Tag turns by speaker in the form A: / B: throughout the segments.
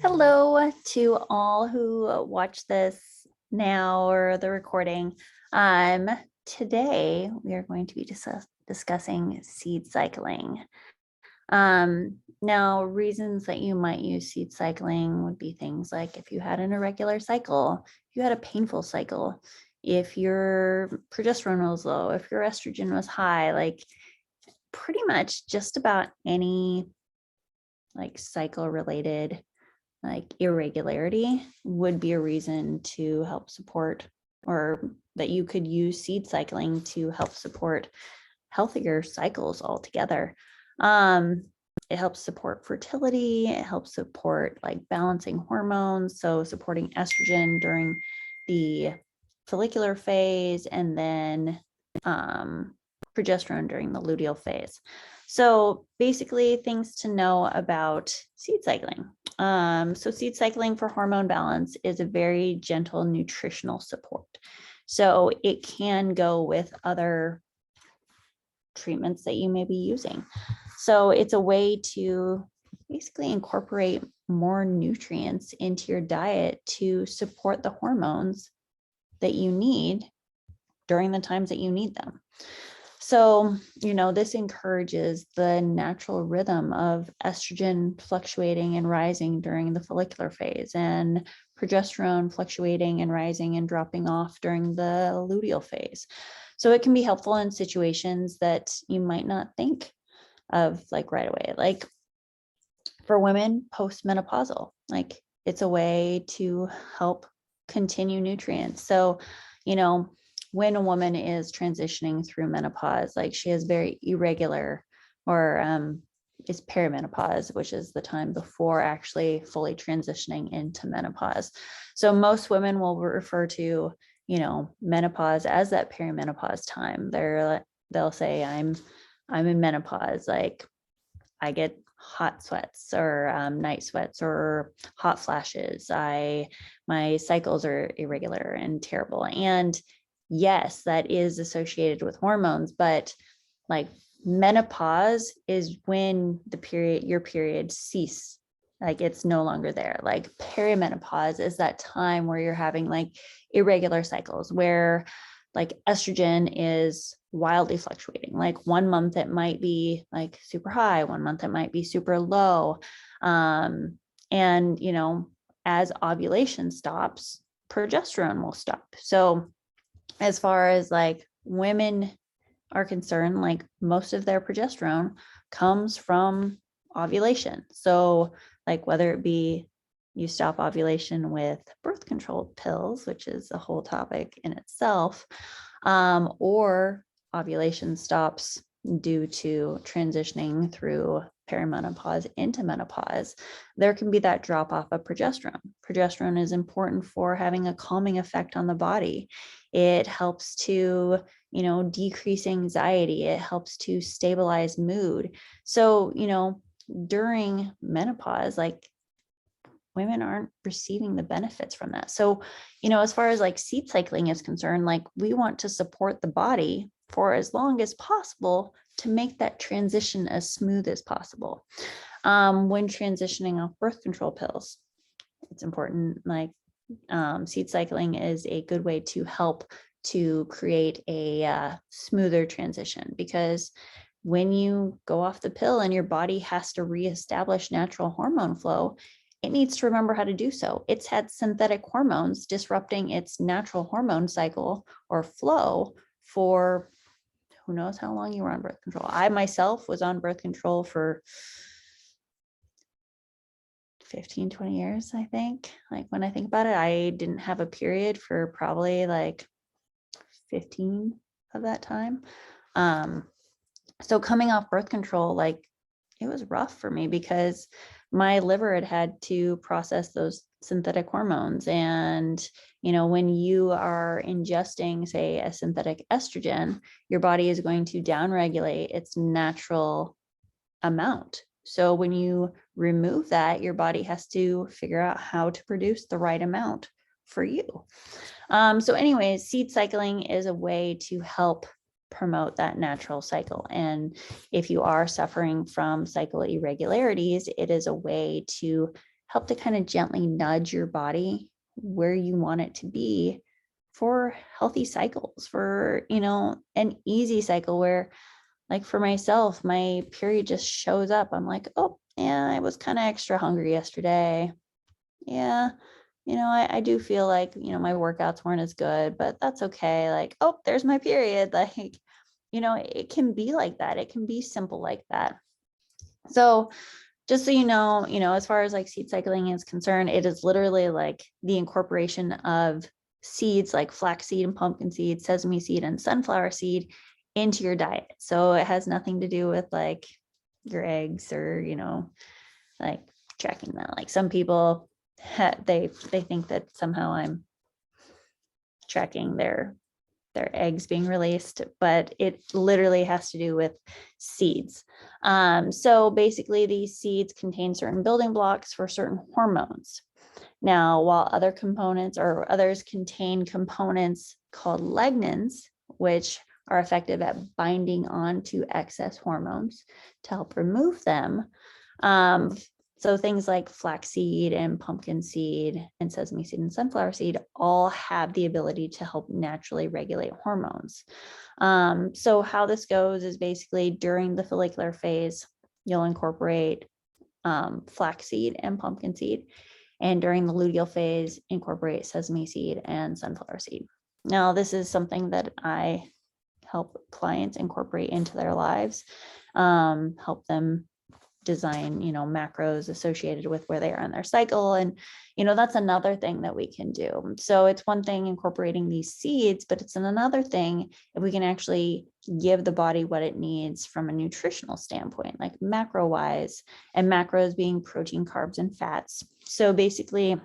A: Hello to all who watch this now or the recording. Um, Today we are going to be discussing seed cycling. Now, reasons that you might use seed cycling would be things like if you had an irregular cycle, if you had a painful cycle, if your progesterone was low, if your estrogen was high, like pretty much just about any like cycle related like irregularity would be a reason to help support, or that you could use seed cycling to help support healthier cycles altogether. It helps support fertility. It helps support like balancing hormones. So supporting estrogen during the follicular phase, and then progesterone during the luteal phase. So basically things to know about seed cycling. So seed cycling for hormone balance is a very gentle nutritional support. So it can go with other treatments that you may be using. So it's a way to basically incorporate more nutrients into your diet to support the hormones that you need during the times that you need them. So, this encourages the natural rhythm of estrogen fluctuating and rising during the follicular phase, and progesterone fluctuating and rising and dropping off during the luteal phase. So it can be helpful in situations that you might not think of like right away, like for women postmenopausal, like it's a way to help continue nutrients. So, when a woman is transitioning through menopause, like she is very irregular, or is perimenopause, which is the time before actually fully transitioning into menopause. So most women will refer to, menopause as that perimenopause time. They'll say, I'm in menopause, like I get hot sweats, or night sweats, or hot flashes. My cycles are irregular and terrible. And yes, that is associated with hormones, but like menopause is when your periods cease. Like it's no longer there. Like perimenopause is that time where you're having like irregular cycles, where like estrogen is wildly fluctuating. Like 1 month it might be like super high, 1 month it might be super low. And as ovulation stops, progesterone will stop. So as far as like women are concerned, like most of their progesterone comes from ovulation. So like whether it be you stop ovulation with birth control pills, which is a whole topic in itself, or ovulation stops due to transitioning through perimenopause into menopause, there can be that drop off of progesterone. Progesterone is important for having a calming effect on the body. It helps to, decrease anxiety. It helps to stabilize mood. So, during menopause, like women aren't receiving the benefits from that. So, as far as like seed cycling is concerned, like we want to support the body for as long as possible to make that transition as smooth as possible. When transitioning off birth control pills, it's important, like seed cycling is a good way to help to create a smoother transition, because when you go off the pill and your body has to reestablish natural hormone flow, it needs to remember how to do so. It's had synthetic hormones disrupting its natural hormone cycle or flow for who knows how long you were on birth control. I myself was on birth control for 15, 20 years, I think. Like when I think about it, I didn't have a period for probably like 15 of that time. So coming off birth control, like it was rough for me because my liver had to process those synthetic hormones. And, when you are ingesting, say, a synthetic estrogen, your body is going to downregulate its natural amount. So when you remove that, your body has to figure out how to produce the right amount for you. So anyways, seed cycling is a way to help promote that natural cycle. And if you are suffering from cycle irregularities, it is a way to help to kind of gently nudge your body where you want it to be for healthy cycles, for, an easy cycle where, like for myself, my period just shows up. I'm like, oh, yeah, I was kind of extra hungry yesterday. Yeah, I do feel like, my workouts weren't as good, but that's okay. Like, oh, there's my period. Like, it can be like that. It can be simple like that. So just so as far as like seed cycling is concerned, it is literally like the incorporation of seeds like flaxseed and pumpkin seed, sesame seed, and sunflower seed into your diet. So it has nothing to do with like your eggs or, like tracking that. Like some people, they think that somehow I'm tracking their eggs being released, but it literally has to do with seeds. So basically these seeds contain certain building blocks for certain hormones. Now, while other components or others contain components called lignans, which are effective at binding onto excess hormones to help remove them. So things like flaxseed and pumpkin seed and sesame seed and sunflower seed all have the ability to help naturally regulate hormones. So how this goes is basically during the follicular phase, you'll incorporate flaxseed and pumpkin seed. And during the luteal phase, incorporate sesame seed and sunflower seed. Now, this is something that I help clients incorporate into their lives, help them design, macros associated with where they are in their cycle. And, that's another thing that we can do. So it's one thing incorporating these seeds, but it's another thing if we can actually give the body what it needs from a nutritional standpoint, like macro wise, and macros being protein, carbs, and fats. So basically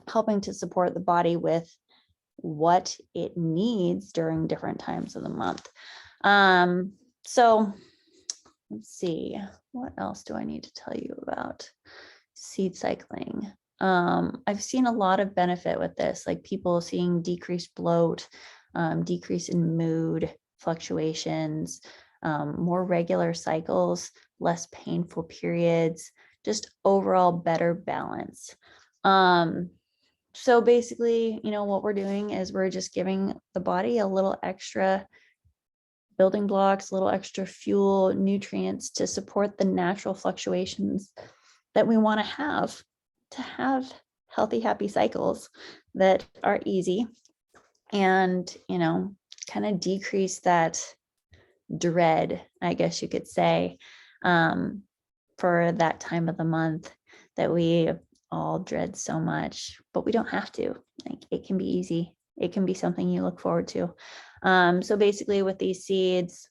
A: helping to support the body with what it needs during different times of the month. So let's see, what else do I need to tell you about seed cycling? I've seen a lot of benefit with this, like people seeing decreased bloat, decrease in mood fluctuations, more regular cycles, less painful periods, just overall better balance. So basically, what we're doing is we're just giving the body a little extra building blocks, a little extra fuel, nutrients to support the natural fluctuations that we want to have healthy, happy cycles that are easy and, kind of decrease that dread, I guess you could say, for that time of the month that we all dread so much, but we don't have to. Like, it can be easy. It can be something you look forward to. So basically with these seeds,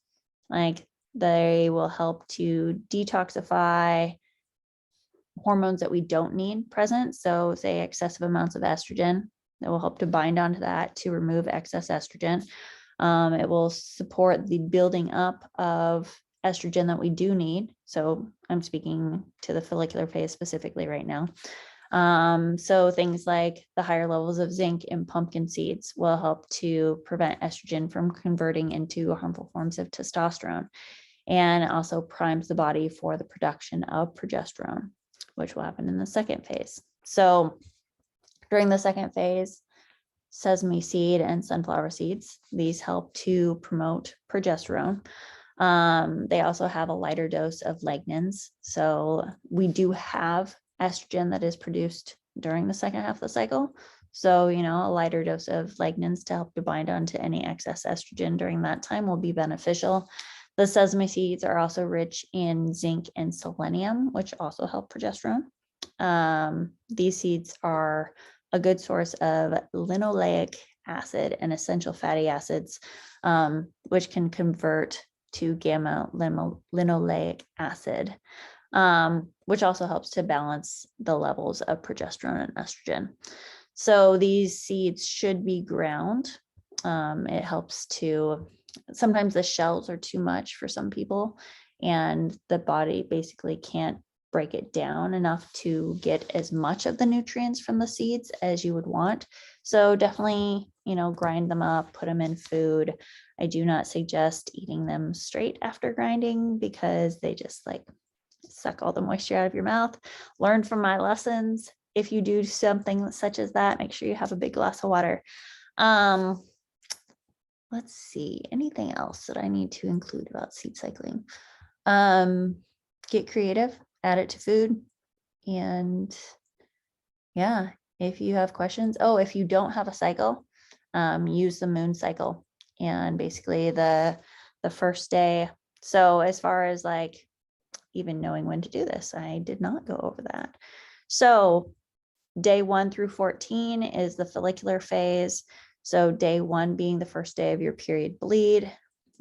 A: like they will help to detoxify hormones that we don't need present. So say excessive amounts of estrogen, that will help to bind onto that to remove excess estrogen. It will support the building up of estrogen that we do need. So I'm speaking to the follicular phase specifically right now. So things like the higher levels of zinc in pumpkin seeds will help to prevent estrogen from converting into harmful forms of testosterone, and also primes the body for the production of progesterone, which will happen in the second phase. So during the second phase, sesame seed and sunflower seeds, these help to promote progesterone. They also have a lighter dose of lignans. So we do have estrogen that is produced during the second half of the cycle. So, a lighter dose of lignans to help to bind onto any excess estrogen during that time will be beneficial. The sesame seeds are also rich in zinc and selenium, which also help progesterone. These seeds are a good source of linoleic acid and essential fatty acids, which can convert to gamma linoleic acid, which also helps to balance the levels of progesterone and estrogen. So these seeds should be ground. It helps to, sometimes the shells are too much for some people, and the body basically can't break it down enough to get as much of the nutrients from the seeds as you would want. So definitely, grind them up, put them in food. I do not suggest eating them straight after grinding because they just suck all the moisture out of your mouth. Learn from my lessons. If you do something such as that, make sure you have a big glass of water. Let's see, anything else that I need to include about seed cycling? Get creative, add it to food. And yeah, if you have questions, if you don't have a cycle, use the moon cycle. And basically the first day. So as far as like even knowing when to do this, I did not go over that. So day 1 through 14 is the follicular phase. So day 1 being the first day of your period bleed,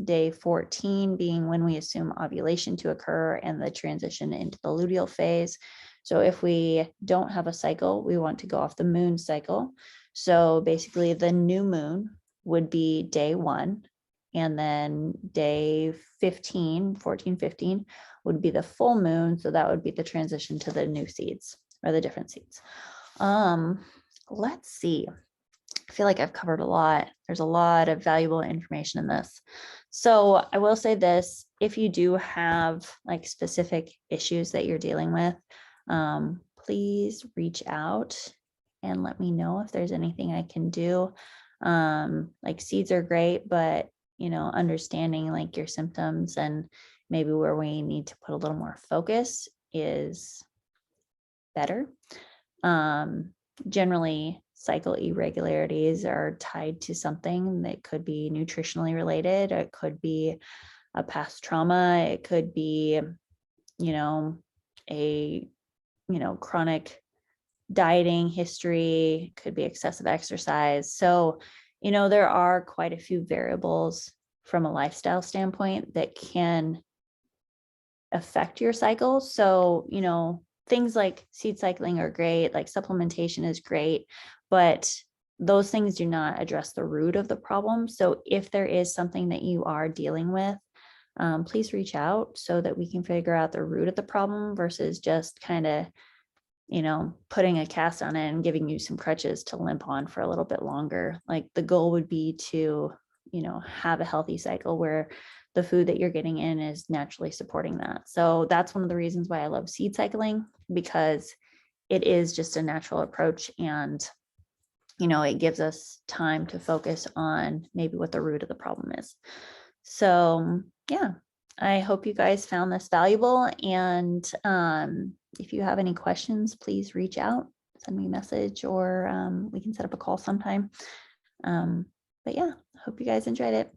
A: day 14 being when we assume ovulation to occur and the transition into the luteal phase. So if we don't have a cycle, we want to go off the moon cycle. So basically the new moon would be day 1, and then day 15, 14, 15 would be the full moon. So that would be the transition to the new seeds or the different seeds. Let's see. I feel like I've covered a lot. There's a lot of valuable information in this. So I will say this, if you do have like specific issues that you're dealing with, please reach out and let me know if there's anything I can do. Like seeds are great, but understanding like your symptoms and maybe where we need to put a little more focus is better. Generally, cycle irregularities are tied to something that could be nutritionally related. It could be a past trauma. It could be, a, chronic dieting history. It could be excessive exercise. So, there are quite a few variables from a lifestyle standpoint that can affect your cycle. So, things like seed cycling are great, like supplementation is great, but those things do not address the root of the problem. So if there is something that you are dealing with, please reach out so that we can figure out the root of the problem versus just kind of, putting a cast on it and giving you some crutches to limp on for a little bit longer. Like the goal would be to, have a healthy cycle where the food that you're getting in is naturally supporting that. So that's one of the reasons why I love seed cycling, because it is just a natural approach and, it gives us time to focus on maybe what the root of the problem is. So yeah, I hope you guys found this valuable. And if you have any questions, please reach out, send me a message, or we can set up a call sometime. But yeah, hope you guys enjoyed it.